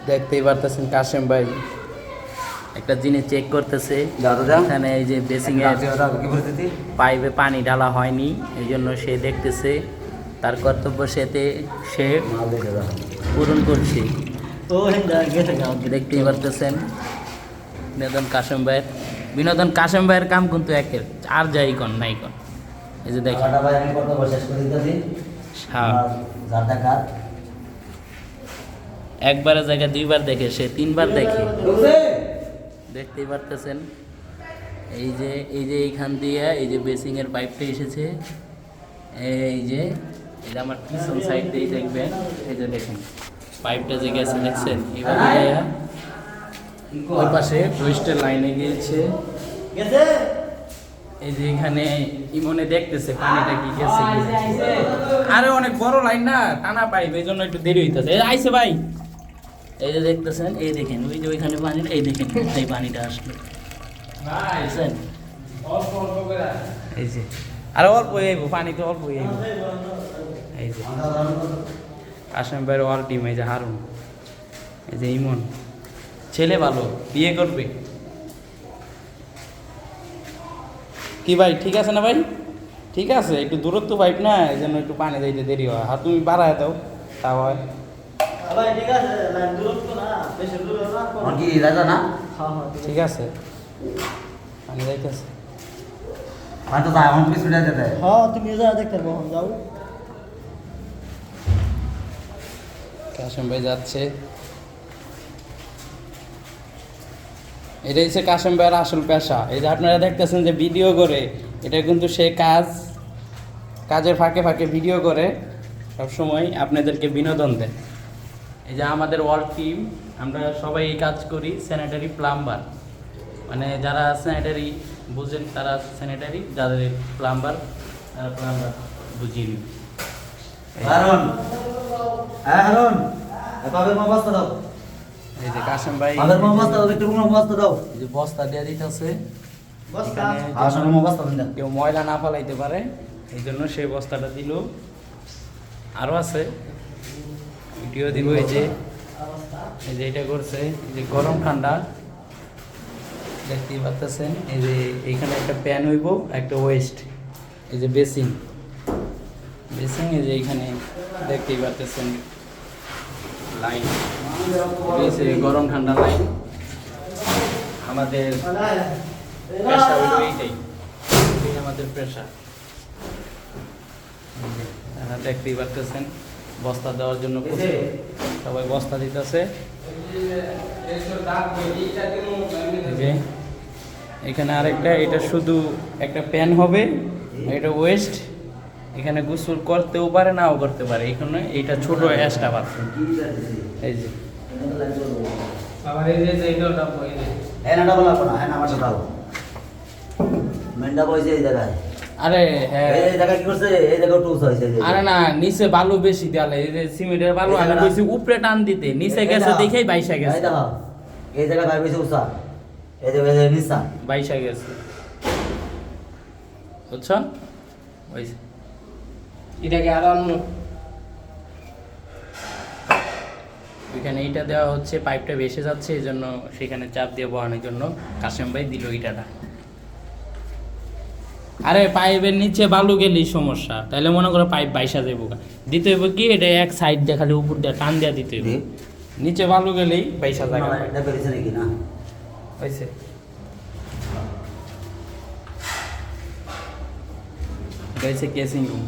দেখতেই পারতেছেন কাশেম ভাই একটা জিনিস চেক করতেছে। এখানে এই যে বেসিং এর পাইপে পানি ঢালা হয়নি, এই জন্য সে দেখতেছে তার কর্তব্য সে পূরণ করছে। দেখতেই পারতেছেন বিনোদন কাশেম ভাইয়ের কাম কিন্তু একের আর যাই কন নাই কন। এই যে দেখেন একবারের জায়গায় দুইবার দেখে সে তিনবার দেখে। দেখতেই পারতেছেন এই যে এইখান দিয়ে এই যে বেসিং এর পাইপটা এসেছে, এই যে এটা আমার পিছন সাইড দিয়ে দেখবেন, এই যে দেখেন পাইপটা যে গেছে দেখছেন, এইভাবে ওই পাশে ওয়েস্টের লাইনে গিয়েছে। এই যে এখানে ইমনে দেখতেছে পানিটা কি গেছে। আরে অনেক বড় লাইন না, টানা পাইপ, এই জন্য একটু দেরি হইতেছে। আইসে ভাই, এই যে দেখতেছেন, এই দেখেন ওই যে ওইখানে পানি, এই দেখেন এই পানিটা আসলো। এই যে আরে অল্প আইব পানি, তো অল্প আইব। এই যে কাশেম ভাইয়ের অল টিম, এই যে হারুন, এই যে ইমন, ছেলে ভালো, বিয়ে করবে। কি ভাই ঠিক আছে না ভাই? ঠিক আছে, একটু দূরত্ব পাইপ না, এই জন্য একটু পানি দিতে দেরি হয়। আর তুমি বাড়ায় দাও, তা হয়। ঠিক আছে পানি যাইতেছে। কাশেম ভাই যাচ্ছে। এটা হচ্ছে কাশেম ভাইয়ের আসল পেশা। এই যে আপনারা দেখতেছেন যে ভিডিও করে, এটা কিন্তু সে কাজের ফাঁকে ফাঁকে ভিডিও করে সবসময় আপনাদেরকে বিনোদন দেয়। এই যে আমাদের ওয়াল টিম, আমরা সবাই এই কাজ করি, স্যানিটারি প্লাম্বার, মানে যারা স্যানিটারি বুঝেন তারা স্যানিটারি, যাদের প্লাম্বার তারা প্লাম্বার বুঝিয়ে নিন। এই যে কাশেম ভাই এই যে বস্তা দিয়ে দিতেছে, কেউ ময়লা না ফেলাইতে পারে, এই জন্য সেই বস্তাটা দিল। আরো আছে, ভিডিও দিব। এই যে এটা করছে, এই যে গরম ঠান্ডা দেখতেই পাচ্ছেন। এই যে এইখানে একটা প্যান হইব, একটা ওয়েস্ট, এই যে বেসিং, এই যে এইখানে দেখতেই পাচ্ছেন লাইন, গরম ঠান্ডা লাইন। আমাদের পেশা হইল এইটাই, আমাদের পেশা। দেখতেই পাচ্ছেন বস্তা দেওয়ার জন্য সবাই বস্তা দিতেছে। এখানে আরেকটা, এটা শুধু একটা প্যান হবে, এটা ওয়েস্ট, এখানে গোসল করতেও পারে নাও করতে পারে। এখানে এইটা ছোট অ্যাশটা পাচ্ছে, এই যে আরে হ্যাঁ, আরে না নিচে বালু বেশি দেয়ালে, এই যে সিমেন্টের বালু, আমি কইছি উপরে টান দিতে, নিচে গেছে দেখেই বাইশা গেছে। এই জায়গায় ভাই বেশি উষা, এই যে নিচা বাইশা গেছে, বুঝছো? এটাকে আর ওইখানে এইটা দেওয়া হচ্ছে, পাইপটা ভেসে যাচ্ছে, এই জন্য সেখানে চাপ দিয়ে বহানোর জন্য কাশেম ভাই দিল ইটাটা। আরে পাইপের নিচে বালু গেলেই সমস্যা, তাহলে মনে করো পাইপ বাইসা যাবো, দিতে হইব কি, এটা এক সাইড দিয়ে খালি উপর দিয়ে টান দেওয়া দিতে হইব, নিচে বালু গেলেই বাইসা যাবে। হয়েছে এটা হচ্ছে কেসিং রুম।